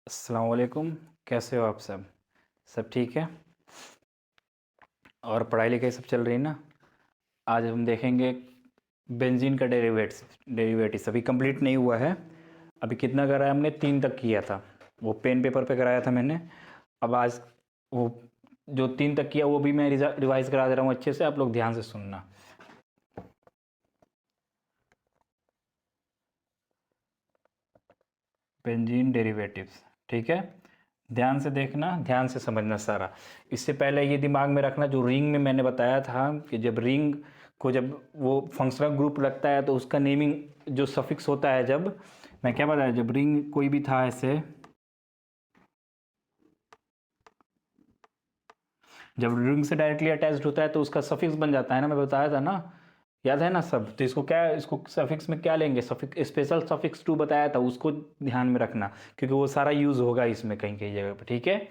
अस्सलाम वालेकुम। कैसे हो आप सब? सब ठीक है? और पढ़ाई लिखाई सब चल रही है ना? आज हम देखेंगे बेंजीन का डेरिवेटिव्स अभी कंप्लीट नहीं हुआ है। अभी कितना कराया हमने? 3 तक किया था। वो पेन पेपर पे कराया था मैंने। अब आज वो जो 3 तक किया वो भी मैं रिवाइज करा दे रहा हूँ अच्छे से, आप लोग ध्यान से सुनना। बेंजीन डेरिवेटिव्स, ठीक है? ध्यान से देखना, ध्यान से समझना सारा। इससे पहले ये दिमाग में रखना, जो रिंग में मैंने बताया था कि जब रिंग को जब वो फंक्शनल ग्रुप लगता है तो उसका नेमिंग जो सफिक्स होता है, जब मैं क्या बताया, जब रिंग कोई भी था ऐसे, जब रिंग से डायरेक्टली अटैच्ड होता है तो उसका सफिक्स बन जाता है ना, मैं बताया था ना, याद है ना सब? तो इसको क्या, इसको सफिक्स में क्या लेंगे? सफिक्स, स्पेशल सफिक्स टू बताया था, उसको ध्यान में रखना क्योंकि वो सारा यूज़ होगा इसमें कहीं कहीं जगह पर, ठीक है?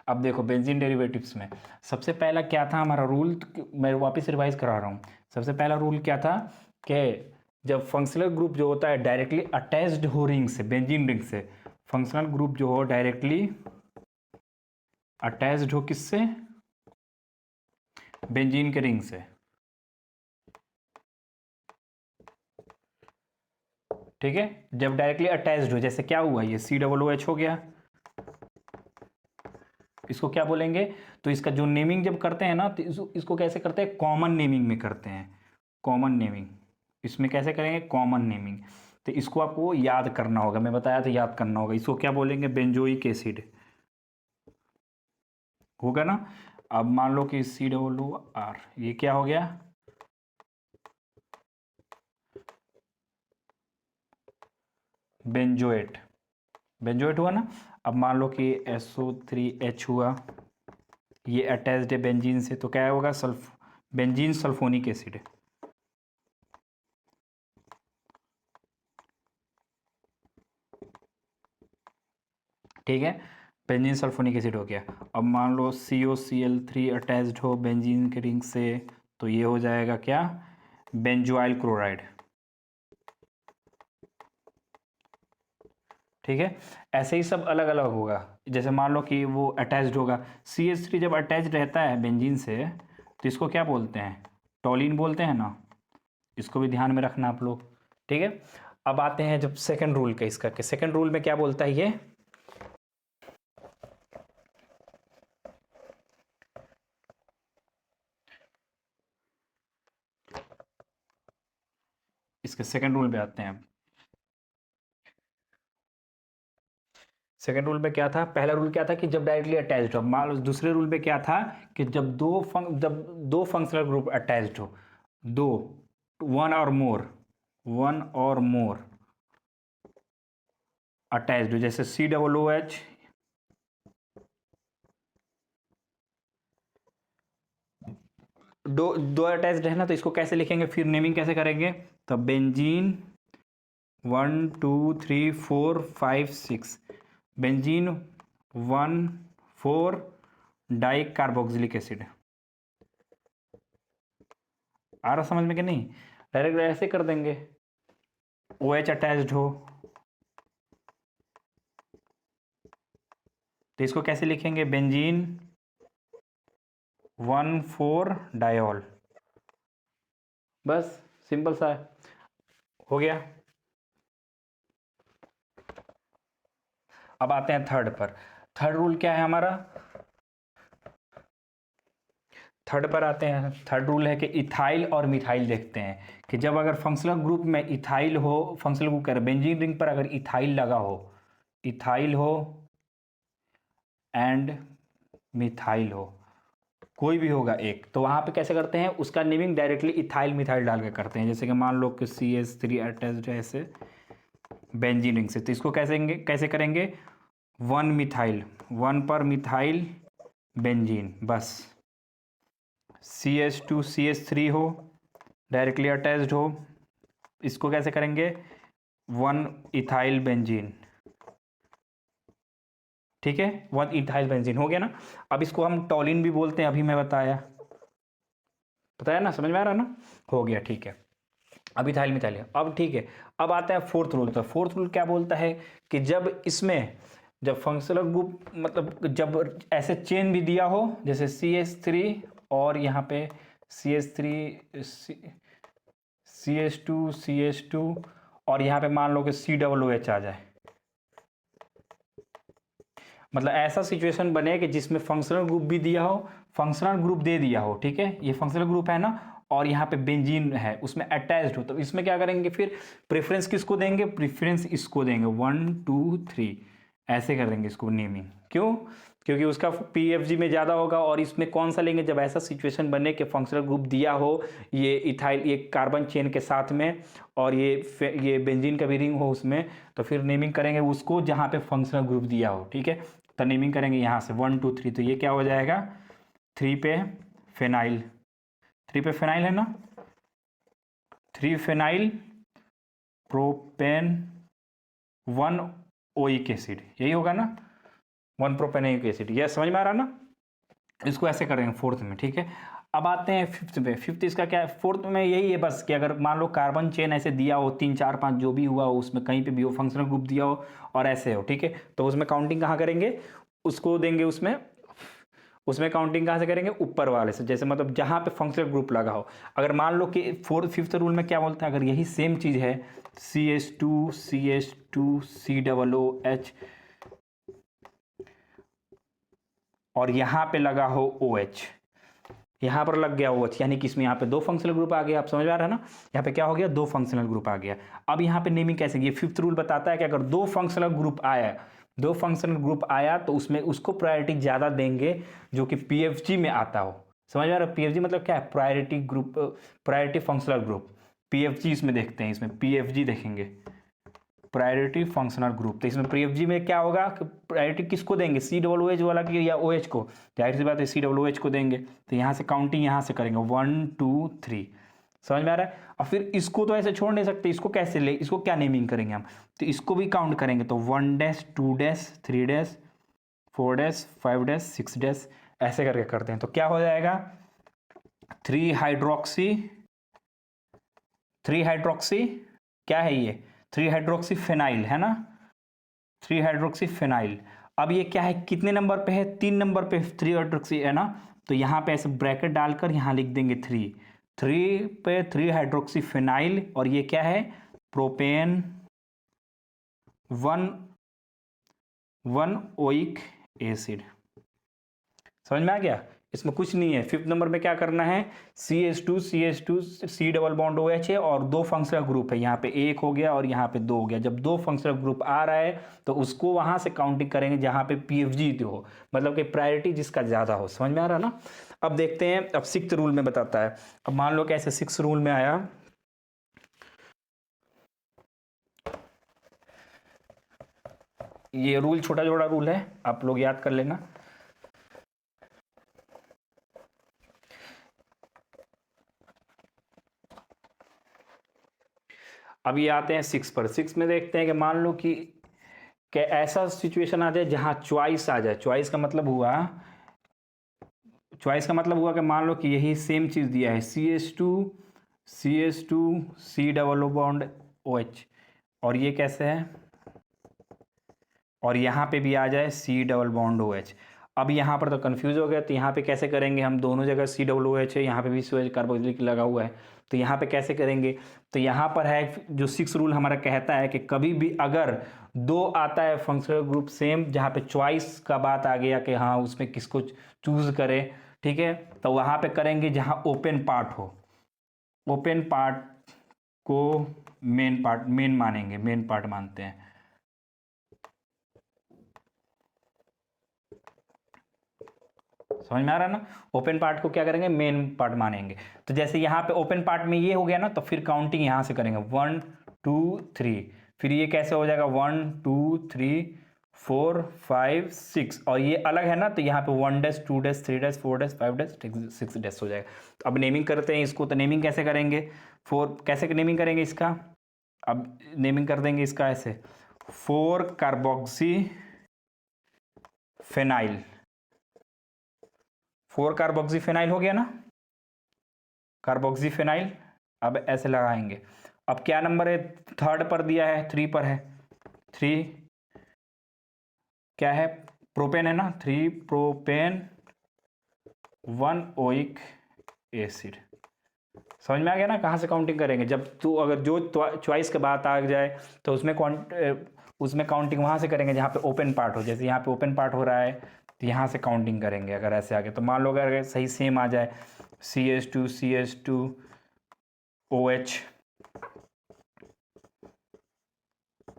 अब देखो बेंजीन डेरिवेटिव्स में सबसे पहला क्या था हमारा रूल, मैं वापस रिवाइज करा रहा हूँ। सबसे पहला रूल क्या था कि जब फंक्शनल ग्रुप जो होता है डायरेक्टली अटैच्ड हो रिंग से, बेंजीन रिंग से, फंक्शनल ग्रुप जो हो डायरेक्टली अटैच्ड हो किससे? बेंजीन के रिंग से, ठीक है? जब डायरेक्टली अटैच्ड हो, जैसे क्या हुआ, ये COOH हो गया, इसको क्या बोलेंगे? तो इसका जो नेमिंग जब करते हैं ना तो इसको कैसे करते हैं? कॉमन नेमिंग में करते हैं। कॉमन नेमिंग इसमें कैसे करेंगे? Common naming. तो इसको आपको याद करना होगा, मैं बताया था याद करना होगा। इसको क्या बोलेंगे? बेंजोइक एसिड, होगा ना? अब मान लो कि COOR, ये क्या हो गया? बेंजोएट, बेंजोएट हुआ ना? अब मान लो कि SO3H हुआ, ये अटैच्ड है बेंजीन से, तो क्या होगा? बेंजीन सल्फोनिक एसिड, ठीक है? बेंजीन सल्फोनिक एसिड हो गया। अब मान लो COCl3 अटैच्ड हो बेंजीन के रिंग से, तो ये हो जाएगा क्या? बेंजोइल क्लोराइड, ठीक है? ऐसे ही सब अलग अलग होगा। जैसे मान लो कि वो अटैच्ड होगा, CH3 जब अटैच्ड रहता है बेंजीन से तो इसको क्या बोलते हैं? टॉलिन बोलते हैं ना। इसको भी ध्यान में रखना आप लोग, ठीक है? अब आते हैं जब सेकंड रूल का, इसका सेकंड रूल में क्या बोलता है ये? इसके सेकंड रूल पे आते हैं। सेकंड रूल में क्या था? पहला रूल क्या था कि जब डायरेक्टली अटैच्ड हो। मान लो दूसरे रूल में क्या था कि जब दो फंक्शनल ग्रुप अटैच्ड हो, दो, वन और मोर अटैच्ड हो, जैसे COOH, दो दो अटैच्ड है ना, तो इसको कैसे लिखेंगे? फिर नेमिंग कैसे करेंगे? तो benzene 1 2 3 4 5 6, benzene 1 4 dicarboxylic acid. आ रहा समझ में कि नहीं? डायरेक्ट ऐसे कर देंगे, OH अटैच्ड हो तो इसको कैसे लिखेंगे? Benzene 1 4 diol. बस सिंपल सा है, हो गया। अब आते हैं थर्ड पर। थर्ड रूल क्या है हमारा? थर्ड पर आते हैं। थर्ड रूल है कि इथाइल और मिथाइल देखते हैं कि जब अगर फंक्शनल ग्रुप में इथाइल हो, फंक्शनल ग्रुप कह रहे बेंजीन रिंग पर अगर इथाइल लगा हो, इथाइल हो एंड मिथाइल हो, कोई भी होगा एक, तो वहां पे कैसे करते हैं? उसका नेमिंग डायरेक्टली इथाइल मिथाइल डाल के करते हैं। जैसे कि मान लो कि CH3 अटैच्ड है ऐसे बेंजीन रिंग से, तो इसको कैसे करेंगे? 1 मिथाइल, 1 पर मिथाइल बेंजीन, बस। CH2CH3 हो, डायरेक्टली अटैच्ड हो, इसको कैसे करेंगे? 1 इथाइल बेंजीन, ठीक है? 1 इथाइल बेंजीन हो गया ना? अब इसको हम टॉलिन भी बोलते हैं, अभी मैं बताया बताया ना, समझ में आ रहा ना? हो गया, ठीक है। अब इथाइल मिथाइल है, अब ठीक है। अब आता है फोर्थ रूल। तो फोर्थ रूल क्या बोलता है कि जब इसमें जब फंक्शनल ग्रुप मतलब जब ऐसे चेन भी दिया हो जैसे CH3 और यहाँ पे CH3 CH2 और यहाँ पे मान लो कि COOH आ जाए, मतलब ऐसा सिचुएशन बने कि जिसमें फंक्शनल ग्रुप भी दिया हो, फंक्शनल ग्रुप दे दिया हो, ठीक है, ये फंक्शनल ग्रुप है ना, और यहाँ पे बेंजीन है उसमें अटैच्ड हो, तो इसमें क्या करेंगे फिर प्रेफरेंस किसको देंगे, प्रेफरेंस इसको देंगे 1 2 3 ऐसे कर देंगे इसको नेमिंग। क्यों? क्योंकि उसका PFG में ज़्यादा होगा। और इसमें कौन सा लेंगे, जब ऐसा सिचुएशन बने कि फंक्शनल ग्रुप दिया हो ये इथाइल ये कार्बन चेन के साथ में और ये बेंजीन का भी रिंग हो उसमें, तो फिर नेमिंग करेंगे उसको जहाँ पे फंक्शनल ग्रुप दिया हो, ठीक है। तो नेमिंग करेंगे यहाँ से 1 2 3, तो ये क्या हो जाएगा 3 पे फिनाइल, 3 पे फिनाइल है ना, 3 फिनाइल प्रोपेन 1 ओइक एसिड, यही होगा ना, 1 प्रोपेनोइक एसिड। ये समझ में आ रहा ना, इसको ऐसे करेंगे फोर्थ में, ठीक है। अब आते हैं फिफ्थ पे। फिफ्थ इसका क्या है, फोर्थ में यही है बस कि अगर मान लो कार्बन चेन ऐसे दिया हो 3 4 5 जो भी हुआ हो उसमें कहीं पे भी हो फंक्शनल ग्रुप दिया हो और ऐसे हो, ठीक है, तो उसमें काउंटिंग कहाँ करेंगे, उसको देंगे उसमें काउंटिंग कहाँ से करेंगे, ऊपर वाले से, जैसे मतलब जहाँ पे फंक्शनल ग्रुप लगा हो। अगर मान लो कि फिफ्थ रूल में क्या बोलता है, अगर यही सेम चीज़ है CH2 COOH और यहाँ पे लगा हो OH, यहाँ पर लग गया OH, यानी कि इसमें यहाँ पे 2 फंक्शनल ग्रुप आ गया। आप समझ में आ रहा है ना, यहाँ पे क्या हो गया 2 फंक्शनल ग्रुप आ गया। अब यहाँ पे नेमिंग कैसे, ये फिफ्थ रूल बताता है कि अगर 2 फंक्शनल ग्रुप आया तो उसमें उसको प्रायोरिटी ज़्यादा देंगे जो कि PFG में आता हो। समझ में आ रहा है, PFG मतलब क्या है, प्रायोरिटी फंक्शनल ग्रुप, PFG इसमें देखते हैं, इसमें PFG देखेंगे प्रायोरिटी फंक्शनल ग्रुप। तो इसमें PFG में क्या होगा, प्रायोरिटी किसको देंगे, COOH वाला की या OH को, जाहिर सी बात है COOH को देंगे। तो यहाँ से काउंटिंग यहाँ से करेंगे 1 2 3, समझ में आ रहा है। और फिर इसको तो ऐसे छोड़ नहीं सकते, इसको कैसे ले, इसको क्या नेमिंग करेंगे हम, तो इसको भी काउंट करेंगे, तो 1 2 3 4 5 6 ऐसे करके करते हैं। तो क्या हो जाएगा 3 हाइड्रोक्सी क्या है ये, 3 हाइड्रोक्सी फिनाइल है ना, 3 हाइड्रोक्सी फिनाइल। अब ये क्या है, कितने नंबर पे है, 3 नंबर पे 3 हाइड्रोक्सी है ना, तो यहाँ पे ऐसे ब्रैकेट डालकर यहाँ लिख देंगे 3 पे 3 हाइड्रोक्सी फिनाइल और ये क्या है प्रोपेन 1 ओइक एसिड। समझ में आ गया, इसमें कुछ नहीं है। फिफ्थ नंबर में क्या करना है, CH2 C double bond OH है और 2 फंक्शनल ग्रुप है, यहाँ पे 1 हो गया और यहाँ पे 2 हो गया। जब 2 फंक्शनल ग्रुप आ रहा है तो उसको वहां से काउंटिंग करेंगे जहाँ पे PFG हो, मतलब कि प्रायोरिटी जिसका ज़्यादा हो। समझ में आ रहा ना। अब देखते हैं, अब सिक्स्थ रूल में बताता है। अब मान लो कैसे सिक्स्थ रूल में आया, ये रूल छोटा छोटा रूल है, आप लोग याद कर लेना। अब ये आते हैं 6 पर। 6 में देखते हैं कि मान लो कि ऐसा सिचुएशन आ जाए जहां चॉइस आ जाए। चॉइस का मतलब हुआ कि मान लो कि यही सेम चीज दिया है CH2 C double bond OH और ये कैसे है, और यहाँ पे भी आ जाए C डबल बॉन्ड OH। अब यहाँ पर तो कंफ्यूज हो गया, तो यहाँ पे कैसे करेंगे हम, दोनों जगह COOH है, यहाँ पे भी COH कार्बोक्सिलिक लगा हुआ है, तो यहाँ पे कैसे करेंगे। तो यहाँ पर है जो 6 रूल हमारा कहता है कि कभी भी अगर 2 आता है फंक्शनल ग्रुप सेम, जहाँ पे चॉइस का बात आ गया कि हाँ उसमें किसको चूज करें, ठीक है, तो वहाँ पे करेंगे जहाँ ओपन पार्ट हो, ओपन पार्ट को मेन पार्ट मानते हैं। समझ में आ रहा है ना, ओपन पार्ट को क्या करेंगे, मेन पार्ट मानेंगे। तो जैसे यहाँ पे ओपन पार्ट में ये हो गया ना, तो फिर काउंटिंग यहाँ से करेंगे 1 2 3, फिर ये कैसे हो जाएगा 1 2 3 4 5 6, और ये अलग है ना, तो यहाँ पे 1 2 3 4 5 6 हो जाएगा। तो अब नेमिंग करते हैं इसको, तो नेमिंग कैसे करेंगे, कैसे नेमिंग करेंगे इसका, अब नेमिंग कर देंगे इसका ऐसे 4 कार्बोक्सी फेनाइल, 4 कार्बोक्सीफेनाइल हो गया ना, कार्बोक्सीफेनाइल। अब ऐसे लगाएंगे। अब क्या नंबर है, थर्ड पर दिया है, 3 पर है, 3 क्या है, प्रोपेन है ना, 3 प्रोपेन 1 ओइक एसिड। समझ में आ गया ना कहाँ से काउंटिंग करेंगे। जब तू अगर जो चॉइस के बात आ जाए तो उसमें काउंटिंग वहाँ से करेंगे जहाँ पे ओपन पार्ट हो। जैसे यहाँ पे ओपन पार्ट हो रहा है तो यहाँ से काउंटिंग करेंगे। अगर ऐसे आ गया तो मान लो अगर सही सेम आ जाए CH2 OH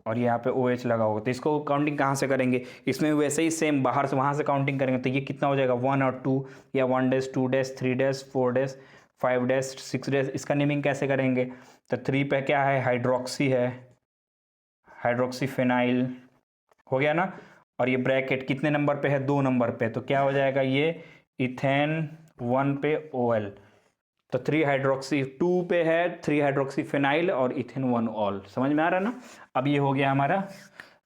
और यहाँ पे OH लगा होगा तो इसको काउंटिंग कहाँ से करेंगे, इसमें वैसे ही सेम बाहर से वहाँ से काउंटिंग करेंगे। तो ये कितना हो जाएगा 1 और 2 या 1 dash 2 dash 3 dash 4 dash 5 dash 6 dash. इसका नेमिंग कैसे करेंगे, तो 3 पे क्या है, हाइड्रोक्सी है, हाइड्रोक्सी फिनाइल हो गया ना। और ये ब्रैकेट कितने नंबर पे है, 2 नंबर पे, तो क्या हो जाएगा ये इथेन 1 पे OL। तो 3 हाइड्रोक्सी 2 पे है 3 हाइड्रोक्सी फिनाइल और इथेन 1 ऑल। समझ में आ रहा है ना। अब ये हो गया हमारा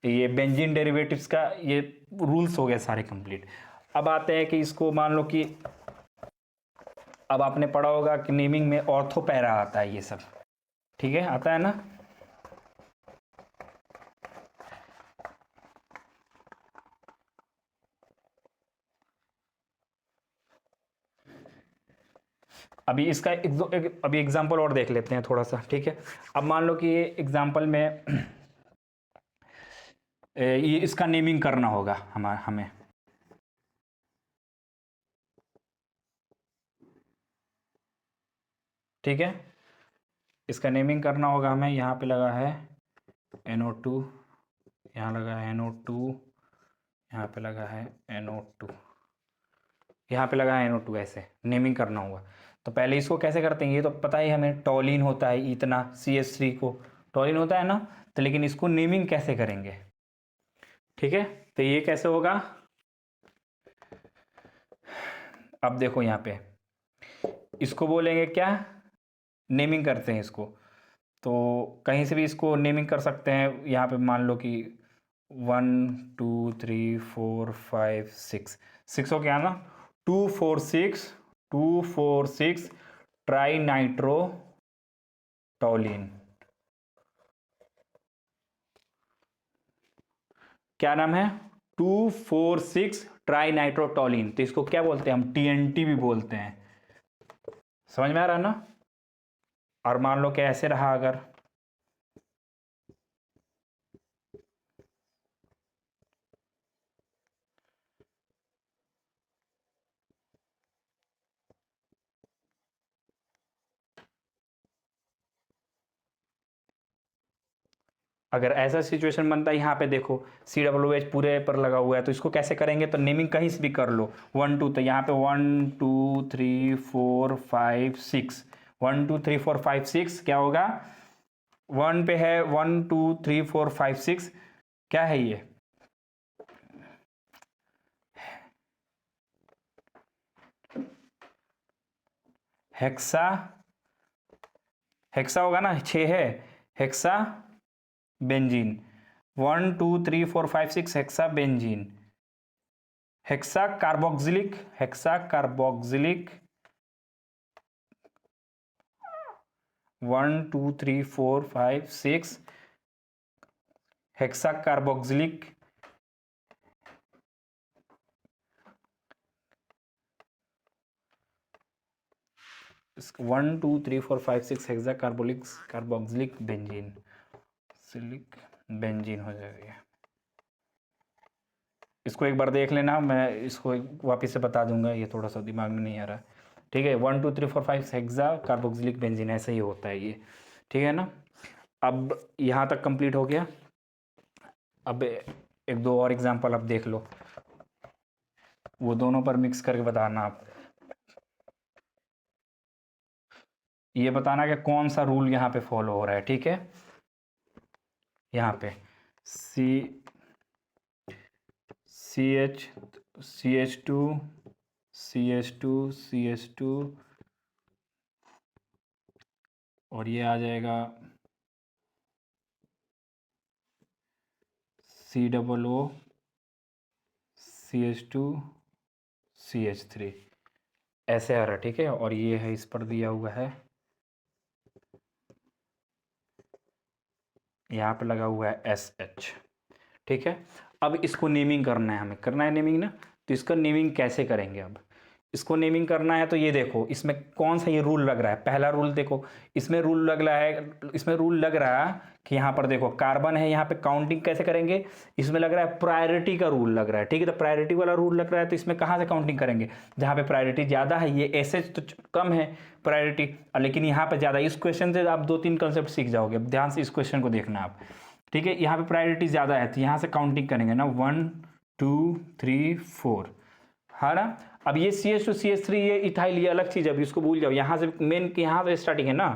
ये बेंजीन डेरिवेटिव्स का ये रूल्स हो गए सारे कंप्लीट। अब आते हैं कि इसको मान लो कि अब आपने पढ़ा होगा कि नेमिंग में ऑर्थो पैरा आता है ये सब, ठीक है, आता है ना। अभी इसका अभी एग्जांपल और देख लेते हैं थोड़ा सा, ठीक है। अब मान लो कि ये एग्जांपल में ये इसका नेमिंग करना होगा हमें, ठीक है। इसका नेमिंग करना होगा हमें। यहाँ पे लगा है NO2, यहाँ लगा है NO2, यहाँ पे लगा है NO2, यहाँ पे लगा है NO2। ऐसे नेमिंग करना होगा। तो पहले इसको कैसे करते हैं, ये तो पता ही हमें, टॉलिन होता है इतना, CH3 को टॉलिन होता है ना। तो लेकिन इसको नेमिंग कैसे करेंगे, ठीक है। तो ये कैसे होगा, अब देखो यहाँ पे इसको बोलेंगे क्या, नेमिंग करते हैं इसको। तो कहीं से भी इसको नेमिंग कर सकते हैं। यहाँ पे मान लो कि 1 2 3 4 5 6 6 हो गया ना, 2 4 6 ट्राई नाइट्रो टॉलिन। क्या नाम है, 2 4 6 ट्राई नाइट्रोटॉलिन। तो इसको क्या बोलते हैं हम, TNT भी बोलते हैं। समझ में आ रहा है ना। और मान लो कि ऐसे रहा अगर, अगर ऐसा सिचुएशन बनता है, यहाँ पे देखो COOH पूरे पर लगा हुआ है, तो इसको कैसे करेंगे, तो नेमिंग कहीं से भी कर लो। 1 2, तो यहाँ पे 1 2 3 4 5 6 1 2 3 4 5 6 क्या होगा, 1 पे है 1 2 3 4 5 6, क्या है ये, हेक्सा, हेक्सा होगा ना, 6 है, hexa benzene. 1 2 3 4 5 6 hexa benzene, hexa carboxylic, hexa carboxylic 1 2 3 4 5 6 hexa carboxylic 1 2 3 4 5 6 hexa carboxylic benzene, सिलिक बेंजीन हो जाएगा। इसको एक बार देख लेना, मैं इसको वापस से बता दूंगा, ये थोड़ा सा दिमाग में नहीं आ रहा, ठीक है। 1 2 3 4 5 हेक्सा कार्बोक्सिलिक बेंजीन, ऐसा ही होता है ये, ठीक है ना। अब यहाँ तक कंप्लीट हो गया। अब एक दो और एग्जांपल अब देख लो, वो दोनों पर मिक्स करके बताना आप। ये बताना कि कौन सा रूल यहाँ पे फॉलो हो रहा है, ठीक है। यहाँ पे CH2 और ये आ जाएगा COO CH2CH3, ऐसे आ रहा है, ठीक है। और ये है, इस पर दिया हुआ है, यहाँ पे लगा हुआ है SH, ठीक है। अब इसको नेमिंग करना है, हमें करना है नेमिंग ना। तो इसका नेमिंग कैसे करेंगे? अब इसको नेमिंग करना है तो ये देखो इसमें कौन सा ये रूल लग रहा है। पहला रूल देखो, इसमें रूल लग रहा है, इसमें रूल लग रहा है कि यहाँ पर देखो कार्बन है, यहाँ पे काउंटिंग कैसे करेंगे? इसमें लग रहा है प्रायोरिटी का रूल लग रहा है, ठीक है। तो प्रायोरिटी वाला रूल लग रहा है, तो इसमें कहाँ से काउंटिंग करेंगे? जहाँ पे प्रायोरिटी ज़्यादा है, ये एसएच तो कम है प्रायोरिटी, लेकिन यहाँ पे ज़्यादा। इस क्वेश्चन से आप 2-3 कंसेप्ट सीख जाओगे, ध्यान से इस क्वेश्चन को देखना आप, ठीक है। यहाँ पे प्रायोरिटी ज़्यादा है तो यहाँ से काउंटिंग करेंगे ना, 1 2 3 4, है ना। अब ये CH2 CH3 ये इथाइल ये अलग चीज़ है, अभी इसको भूल जाओ। यहाँ से मेन की यहाँ से स्टार्टिंग है ना,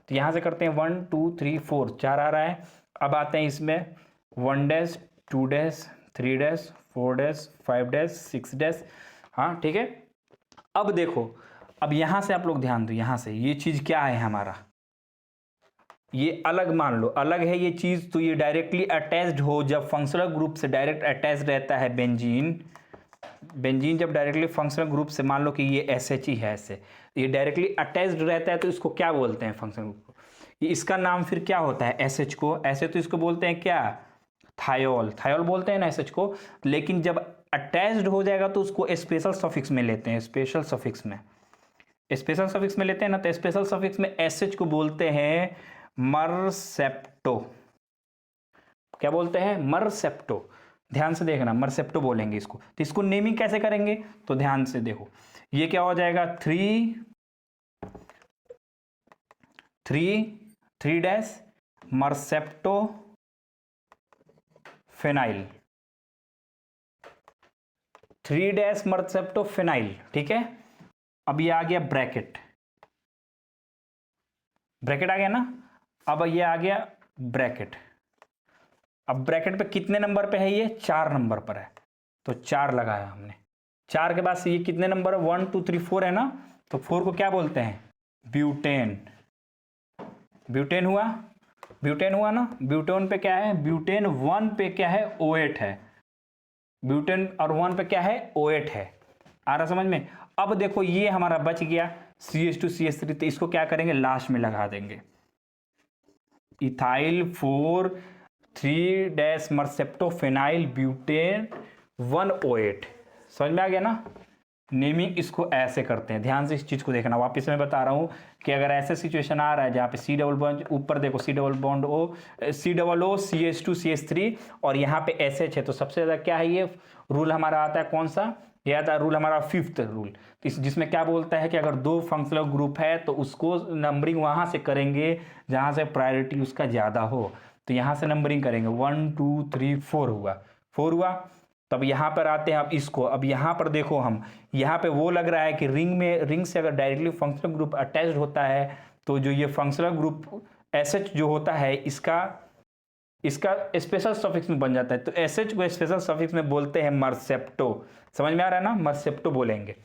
तो यहाँ से करते हैं 1 2 3 4, 4 आ रहा है। अब आते हैं इसमें 1 dash 2 dash 3 dash 4 dash 5 dash 6 dash, हाँ ठीक है। अब देखो, अब यहाँ से आप लोग ध्यान दो, यहाँ से ये चीज़ क्या है हमारा, ये अलग मान लो, अलग है ये चीज़, तो ये डायरेक्टली अटैच्ड हो, जब फंक्शनल ग्रुप से डायरेक्ट अटैच रहता है बेंजीन, बेंजीन जब डायरेक्टली फंक्शनल ग्रुप से, मान लो कि ये SH ही है, ऐसे ये डायरेक्टली अटैच्ड रहता है, तो इसको क्या बोलते हैं फंक्शनल ग्रुप को? ये इसका नाम फिर क्या होता है? SH को, ऐसे तो इसको बोलते हैं क्या? थायोल, थायोल बोलते हैं ना SH को। लेकिन जब अटैच्ड हो जाएगा तो उसको स्पेशल सफिक्स में लेते हैं, स्पेशल सफिक्स में, स्पेशल सफिक्स में लेते हैं ना, तो स्पेशल सफिक्स में SH को बोलते हैं मरसेप्टो। क्या बोलते हैं? मरसेप्टो। ध्यान से देखना, मरसेप्टो बोलेंगे इसको। तो इसको नेमिंग कैसे करेंगे? तो ध्यान से देखो, ये क्या हो जाएगा, 3 डैश मरसेप्टो फेनाइल, 3 डैश मरसेप्टो फेनाइल, ठीक है। अब ये आ गया ब्रैकेट, ब्रैकेट आ गया ना। अब ये आ गया ब्रैकेट। अब ब्रैकेट पे कितने नंबर पे है? ये 4 नंबर पर है, तो 4 लगाया हमने। 4 के बाद से ये कितने नंबर है? 1 2 3 4 है ना, तो 4 को क्या बोलते हैं? ब्यूटेन। ब्यूटेन हुआ, ब्यूटेन हुआ ना। ब्यूटेन पे क्या है? ब्यूटेन 1 पे क्या है? OH है। ब्यूटेन और 1 पे क्या है? OH है। आ रहा समझ में? अब देखो ये हमारा बच गया CH2 CH3, तो इसको क्या करेंगे? लास्ट में लगा देंगे, इथाइल 4 3 डैश मरसेप्टोफेनाइल ब्यूटेन 1 OH। समझ में आ गया ना? नेमिंग इसको ऐसे करते हैं, ध्यान से इस चीज़ को देखना। वापस मैं बता रहा हूँ कि अगर ऐसे सिचुएशन आ रहा है जहाँ पे C डबल बॉन्ड, ऊपर देखो C double bond O CH2 CH3 और यहाँ पे SH है, तो सबसे ज़्यादा क्या है? ये रूल हमारा आता है कौन सा? ये आता है रूल हमारा 5th रूल, जिसमें क्या बोलता है कि अगर 2 फंक्शनल ग्रुप है तो उसको नंबरिंग वहाँ से करेंगे जहाँ से प्रायोरिटी उसका ज़्यादा हो। तो यहाँ से नंबरिंग करेंगे 1 2 3 4 हुआ, 4 हुआ। तब यहाँ पर आते हैं अब इसको, अब यहाँ पर देखो हम, यहाँ पे वो लग रहा है कि रिंग से अगर डायरेक्टली फंक्शनल ग्रुप अटैच्ड होता है तो जो ये फंक्शनल ग्रुप SH जो होता है इसका स्पेशल सफिक्स में बन जाता है। तो SH को स्पेशल सफिक्स में बोलते हैं मरसेप्टो। समझ में आ रहा है ना? मरसेप्टो बोलेंगे।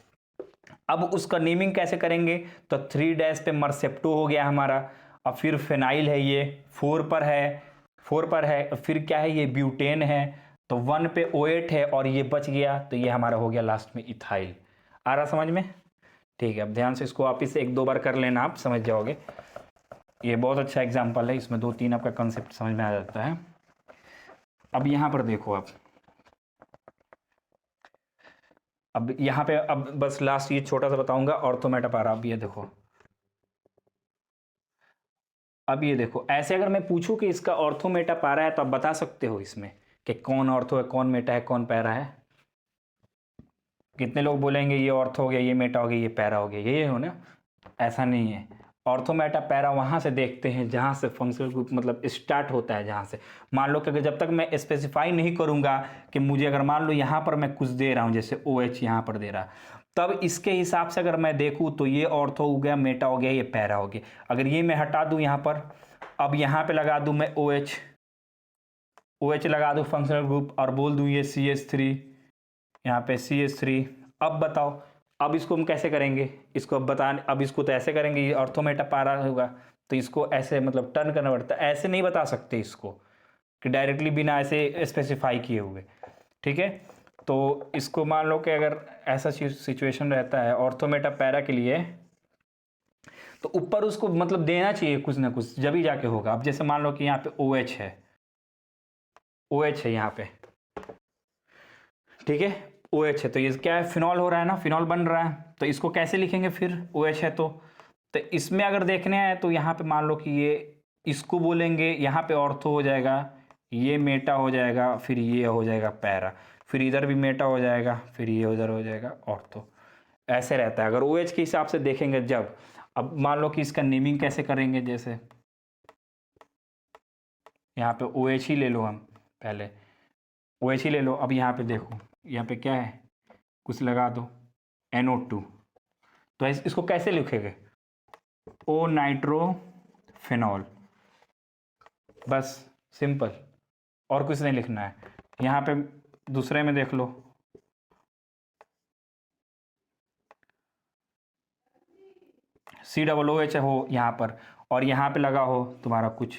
अब उसका नेमिंग कैसे करेंगे? तो 3 डैश पे मरसेप्टो हो गया हमारा। अब फिर फेनाइल है, ये 4 पर है, 4 पर है। फिर क्या है? ये ब्यूटेन है, तो 1 पे OH है और ये बच गया, तो ये हमारा हो गया लास्ट में इथाइल। आ रहा समझ में? ठीक है। अब ध्यान से इसको वापिस 1-2 बार कर लेना, आप समझ जाओगे। ये बहुत अच्छा एग्जाम्पल है, इसमें 2-3 आपका कंसेप्ट समझ में आ जाता है। अब यहाँ पर देखो आप, अब यहाँ पे अब बस लास्ट ये छोटा सा बताऊंगा ऑर्थोमेटापारा। अब ये देखो, अब ये देखो, ऐसे अगर मैं पूछूं कि इसका ऑर्थोमेटापारा है तो आप बता सकते हो इसमें कि कौन ऑर्थो है, कौन मेटा है, कौन पैरा है? कितने लोग बोलेंगे ये ऑर्थो हो गया, ये मेटा हो गया, ये पैरा हो गया? ये हो ना? ऐसा नहीं है। ऑर्थो मेटा पैरा वहाँ से देखते हैं जहाँ से फंक्शनल ग्रुप मतलब स्टार्ट होता है, जहाँ से मान लो कि अगर जब तक मैं स्पेसिफाई नहीं करूँगा कि मुझे, अगर मान लो यहाँ पर मैं कुछ दे रहा हूँ, जैसे OH यहाँ पर दे रहा, तब इसके हिसाब से अगर मैं देखूँ तो ये ऑर्थो हो गया, मेटा हो गया, ये पैरा हो गया। अगर ये मैं हटा दूँ यहाँ पर, अब यहाँ पर लगा दूँ मैं OH लगा दूँ फंक्शनल ग्रुप और बोल दूँ ये CH3, यहाँ पे CH3। अब बताओ, अब इसको हम कैसे करेंगे? इसको अब बताने, अब इसको तो ऐसे करेंगे, ये ऑर्थोमेटापारा होगा, तो इसको ऐसे मतलब टर्न करना पड़ता है। ऐसे नहीं बता सकते इसको कि डायरेक्टली बिना ऐसे स्पेसिफाई किए हुए, ठीक है। तो इसको मान लो कि अगर ऐसा सिचुएशन रहता है ऑर्थोमेटापारा के लिए, तो ऊपर उसको मतलब देना चाहिए कुछ ना कुछ, जब ही जाके होगा। अब जैसे मान लो कि यहाँ पे OH है, OH है यहाँ पे, ठीक है, OH है तो ये क्या है, फिनॉल हो रहा है ना, फिनॉल बन रहा है, तो इसको कैसे लिखेंगे फिर, OH है तो इसमें अगर देखने आए तो यहाँ पे मान लो कि ये इसको बोलेंगे, यहाँ पे ऑर्थो हो जाएगा, ये मेटा हो जाएगा, फिर ये हो जाएगा पैरा, फिर इधर भी मेटा हो जाएगा, फिर ये उधर हो जाएगा ऑर्थो। ऐसे रहता है अगर OH के हिसाब से देखेंगे जब। अब मान लो कि इसका नेमिंग कैसे करेंगे, जैसे यहाँ पे OH ही ले लो, हम पहले OH ही ले लो। अब यहाँ पे देखो, यहाँ पे क्या है, कुछ लगा दो NO2, तो इसको कैसे लिखेंगे, ओ नाइट्रोफेनॉल, बस सिंपल, और कुछ नहीं लिखना है। यहाँ पे दूसरे में देख लो, COOH हो यहाँ पर, और यहाँ पे लगा हो तुम्हारा कुछ,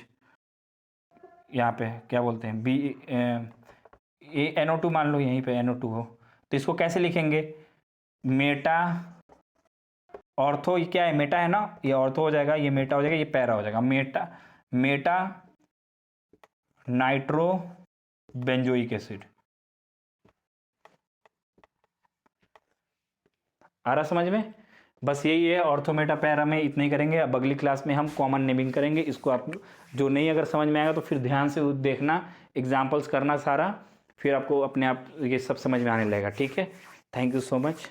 यहाँ पे क्या बोलते हैं, NO2 मान लो, यहीं पे NO2 हो, तो इसको कैसे लिखेंगे, मेटा ऑर्थो, ये क्या है, मेटा है ना, ये ऑर्थो हो जाएगा, ये मेटा हो जाएगा, ये पैरा हो जाएगा, मेटा नाइट्रो बेंजोइक एसिड। आ रहा समझ में, बस यही है, ऑर्थो मेटा पैरा में इतना ही करेंगे। अब अगली क्लास में हम कॉमन नेमिंग करेंगे। इसको आप जो नहीं अगर समझ में आएगा तो फिर ध्यान से देखना, एग्जाम्पल्स करना सारा, फिर आपको अपने आप ये सब समझ में आने लगेगा। ठीक है, थैंक यू सो मच।